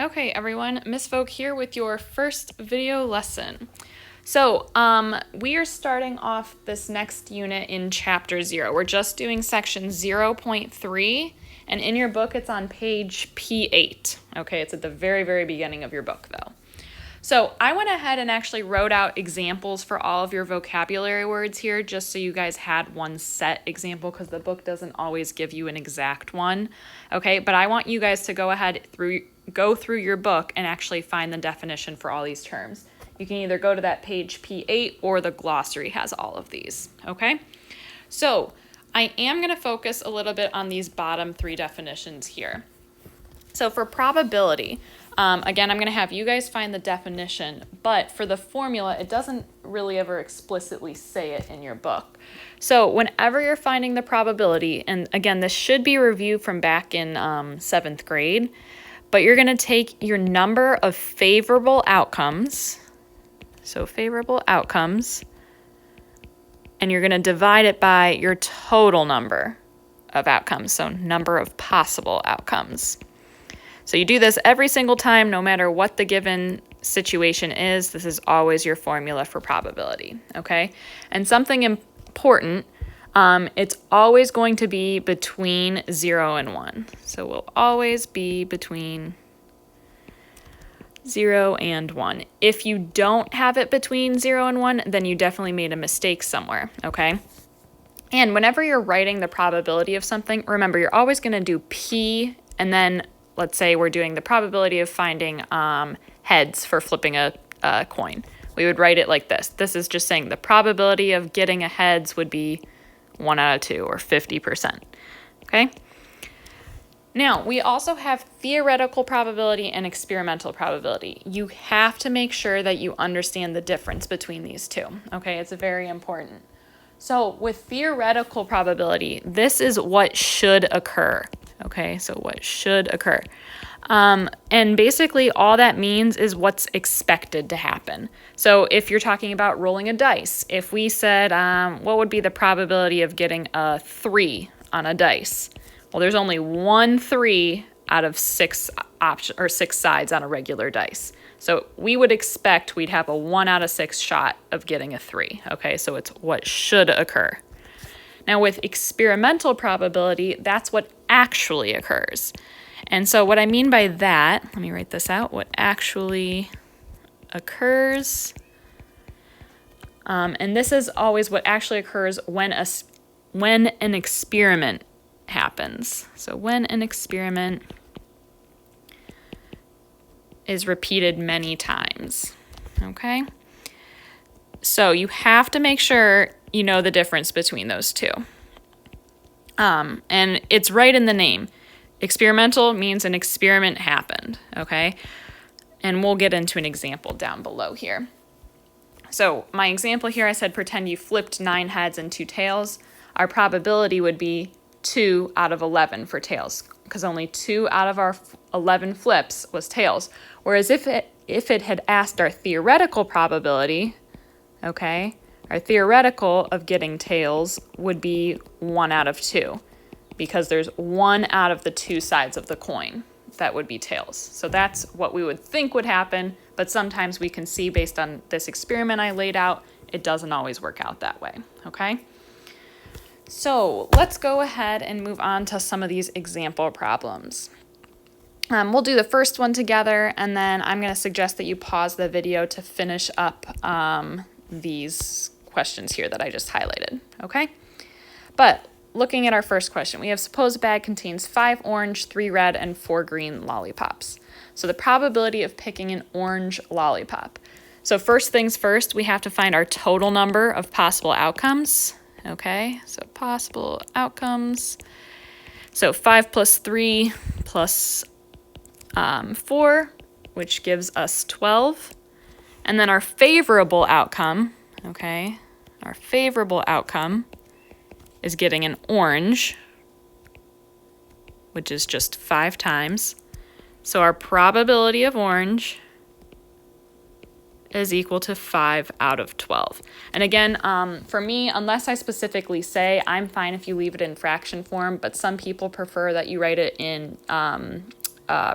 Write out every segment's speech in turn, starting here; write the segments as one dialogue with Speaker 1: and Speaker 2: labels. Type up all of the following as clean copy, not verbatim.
Speaker 1: Okay, everyone, Miss Vogue here with your first video lesson. So, we are starting off this next unit in chapter 0. We're just doing section 0.3, and in your book it's on page P8. Okay, it's at the very, very beginning of your book though. So I went ahead and actually wrote out examples for all of your vocabulary words here just so you guys had one set example because the book doesn't always give you an exact one. Okay, but I want you guys to go ahead go through your book and actually find the definition for all these terms. You can either go to that page P8 or the glossary has all of these. Okay, so I am going to focus a little bit on these bottom 3 definitions here. So for probability, again, I'm going to have you guys find the definition, but for the formula, it doesn't really ever explicitly say it in your book. So whenever you're finding the probability, and again, this should be reviewed from back in 7th grade, but you're going to take your number of favorable outcomes, so favorable outcomes, and you're going to divide it by your total number of outcomes, so number of possible outcomes. So you do this every single time, no matter what the given situation is. This is always your formula for probability, okay? And something important, it's always going to be between 0 and 1. So we'll always be between 0 and 1. If you don't have it between 0 and 1, then you definitely made a mistake somewhere, okay? And whenever you're writing the probability of something, remember, you're always going to do P, and then let's say we're doing the probability of finding heads for flipping a coin. We would write it like this. This is just saying the probability of getting a heads would be 1 out of 2 or 50%. Okay? Now, we also have theoretical probability and experimental probability. You have to make sure that you understand the difference between these two. Okay? It's very important. So with theoretical probability, this is what should occur. Okay, so what should occur. And basically all that means is what's expected to happen. So if you're talking about rolling a dice, if we said, what would be the probability of getting a 3 on a dice? Well, there's only 1 3 out of 6 sides on a regular dice. So we would expect we'd have a 1 out of 6 shot of getting a 3. Okay, so it's what should occur. Now with experimental probability, that's what actually occurs. And so what I mean by that, let me write this out, what actually occurs, and this is always what actually occurs when an experiment happens. So when an experiment is repeated many times, okay? So you have to make sure you know the difference between those two. And it's right in the name. Experimental means an experiment happened, okay? And we'll get into an example down below here. So my example here, I said pretend you flipped 9 heads and 2 tails. Our probability would be 2 out of 11 for tails, because only 2 out of our 11 flips was tails. Whereas if it had asked our theoretical probability, okay, our theoretical of getting tails would be 1 out of 2, because there's 1 out of the 2 sides of the coin that would be tails. So that's what we would think would happen, but sometimes we can see based on this experiment I laid out, it doesn't always work out that way, okay? So let's go ahead and move on to some of these example problems. We'll do the first one together, and then I'm going to suggest that you pause the video to finish up these questions here that I just highlighted, okay? But looking at our first question, we have suppose a bag contains 5 orange, 3 red, and 4 green lollipops. So the probability of picking an orange lollipop. So first things first, we have to find our total number of possible outcomes, okay? So possible outcomes. So 5 plus 3 plus 4, which gives us 12. And then our favorable outcome, okay, our favorable outcome is getting an orange, which is just 5 times. So our probability of orange is equal to 5 out of 12. And again, for me, unless I specifically say, I'm fine if you leave it in fraction form, but some people prefer that you write it in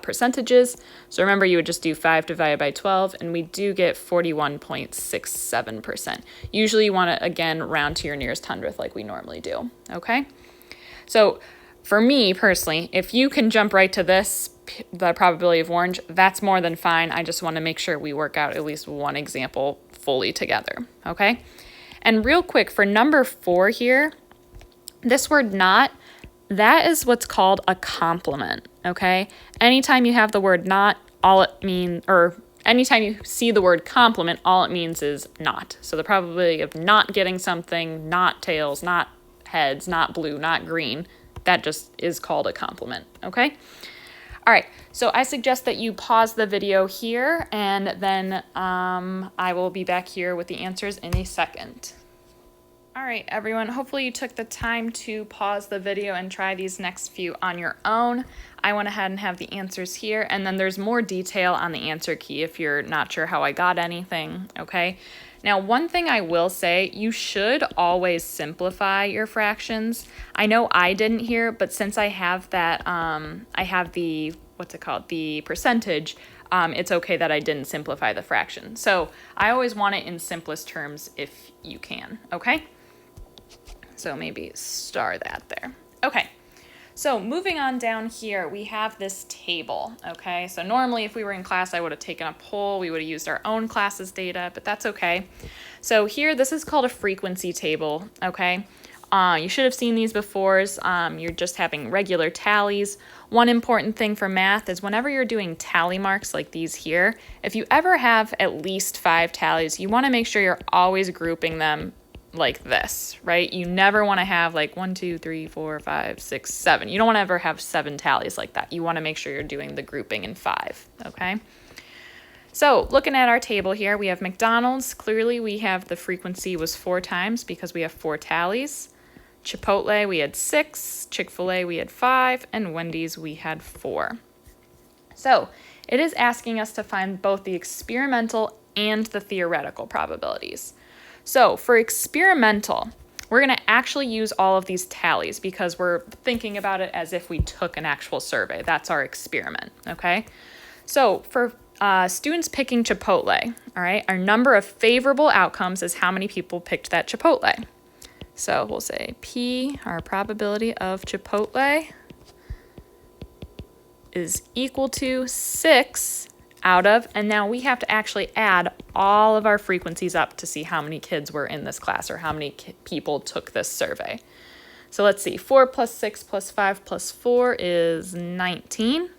Speaker 1: percentages. So remember, you would just do 5 divided by 12, and we do get 41.67%. Usually you want to, again, round to your nearest hundredth like we normally do, okay? So for me personally, if you can jump right to this, the probability of orange, that's more than fine. I just want to make sure we work out at least one example fully together, okay? And real quick, for number 4 here, this word not, that is what's called a complement, okay? Anytime you have the word not, anytime you see the word complement, all it means is not. So the probability of not getting something, not tails, not heads, not blue, not green, that just is called a complement, okay? All right, so I suggest that you pause the video here, and then I will be back here with the answers in a second. All right, everyone, hopefully you took the time to pause the video and try these next few on your own. I went ahead and have the answers here, and then there's more detail on the answer key if you're not sure how I got anything, okay? Now, one thing I will say, you should always simplify your fractions. I know I didn't here, but since I have that, I have the, the percentage, it's okay that I didn't simplify the fraction. So I always want it in simplest terms if you can, okay? So maybe star that there. Okay, so moving on down here, we have this table, okay? So normally if we were in class, I would have taken a poll, we would have used our own class's data, but that's okay. So here, this is called a frequency table, okay? You should have seen these before. You're just having regular tallies. One important thing for math is whenever you're doing tally marks like these here, if you ever have at least 5 tallies, you want to make sure you're always grouping them like this, right? You never want to have like 1, 2, 3, 4, 5, 6, 7. You don't want to ever have 7 tallies like that. You want to make sure you're doing the grouping in 5, okay? So looking at our table here, we have McDonald's. Clearly we have the frequency was 4 times because we have 4 tallies. Chipotle, we had 6. Chick-fil-A, we had 5. And Wendy's, we had 4. So it is asking us to find both the experimental and the theoretical probabilities. So for experimental, we're going to actually use all of these tallies because we're thinking about it as if we took an actual survey. That's our experiment, okay? So for students picking Chipotle, all right, our number of favorable outcomes is how many people picked that Chipotle. So we'll say P, our probability of Chipotle, is equal to 6 out of, and now we have to actually add all of our frequencies up to see how many kids were in this class or how many people took this survey. So let's see, 4 plus 6 plus 5 plus 4 is 19.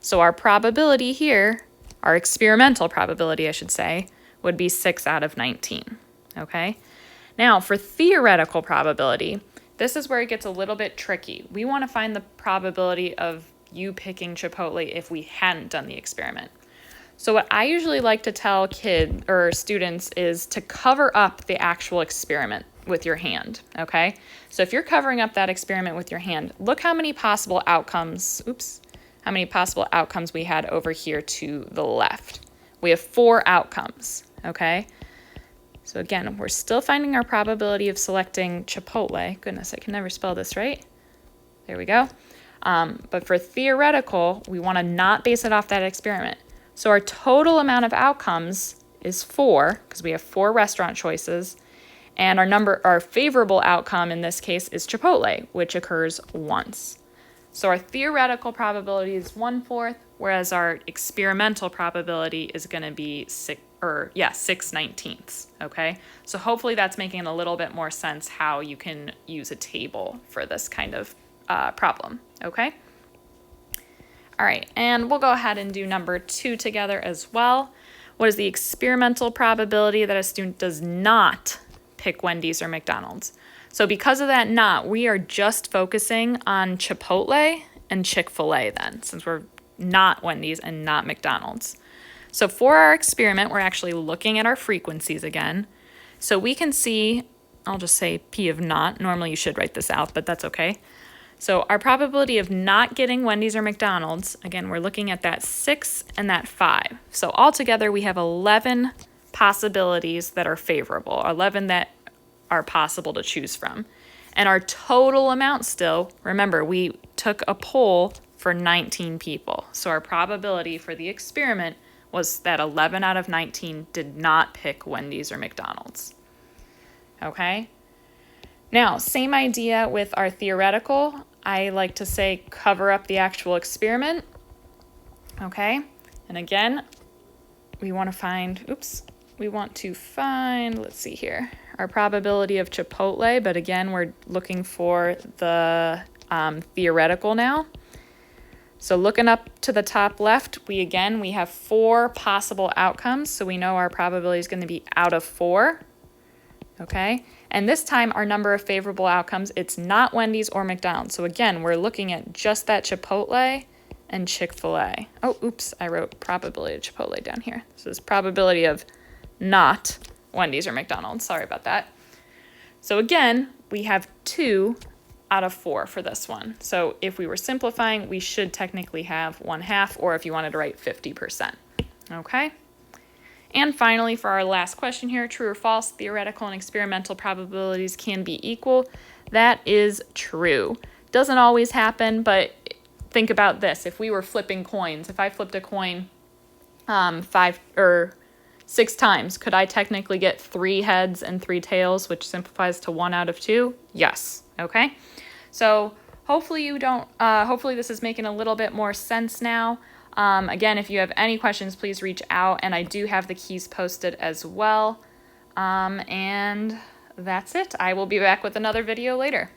Speaker 1: So our probability here, our experimental probability, I should say, would be 6 out of 19, okay? Now for theoretical probability, this is where it gets a little bit tricky. We want to find the probability of you picking Chipotle if we hadn't done the experiment. So what I usually like to tell kids or students is to cover up the actual experiment with your hand, okay? So if you're covering up that experiment with your hand, look how many possible outcomes, how many possible outcomes we had over here to the left. We have 4 outcomes, okay? So again, we're still finding our probability of selecting Chipotle. Goodness, I can never spell this right. There we go. But for theoretical, we want to not base it off that experiment. So our total amount of outcomes is 4, because we have 4 restaurant choices, and our favorable outcome in this case is Chipotle, which occurs once. So our theoretical probability is 1/4, whereas our experimental probability is going to be 6/19, okay? So hopefully that's making a little bit more sense how you can use a table for this kind of problem, okay? All right, and we'll go ahead and do number 2 together as well. What is the experimental probability that a student does not pick Wendy's or McDonald's? So because of that not, we are just focusing on Chipotle and Chick-fil-A then, since we're not Wendy's and not McDonald's. So for our experiment, we're actually looking at our frequencies again. So we can see, I'll just say P of not. Normally you should write this out, but that's okay. So our probability of not getting Wendy's or McDonald's, again, we're looking at that 6 and that 5. So altogether, we have 11 possibilities that are favorable, 11 that are possible to choose from. And our total amount still, remember, we took a poll for 19 people. So our probability for the experiment was that 11 out of 19 did not pick Wendy's or McDonald's. Okay? Now, same idea with our theoretical. I like to say cover up the actual experiment. Okay? And again, we want to find, let's see here, our probability of Chipotle, but again, we're looking for the theoretical now. So looking up to the top left, we have 4 possible outcomes, so we know our probability is going to be out of 4. Okay, and this time our number of favorable outcomes, it's not Wendy's or McDonald's. So again, we're looking at just that Chipotle and Chick-fil-A. Oh, oops, I wrote probability of Chipotle down here. This is probability of not Wendy's or McDonald's. Sorry about that. So again, we have 2 out of 4 for this one. So if we were simplifying, we should technically have 1/2, or if you wanted to write 50%. Okay? And finally, for our last question here, true or false, theoretical and experimental probabilities can be equal. That is true. Doesn't always happen, but think about this. If we were flipping coins, if I flipped a coin 5 or 6 times, could I technically get 3 heads and 3 tails, which simplifies to 1 out of 2? Yes. Okay. So hopefully hopefully this is making a little bit more sense now. Again, if you have any questions, please reach out, and I do have the keys posted as well. And that's it. I will be back with another video later.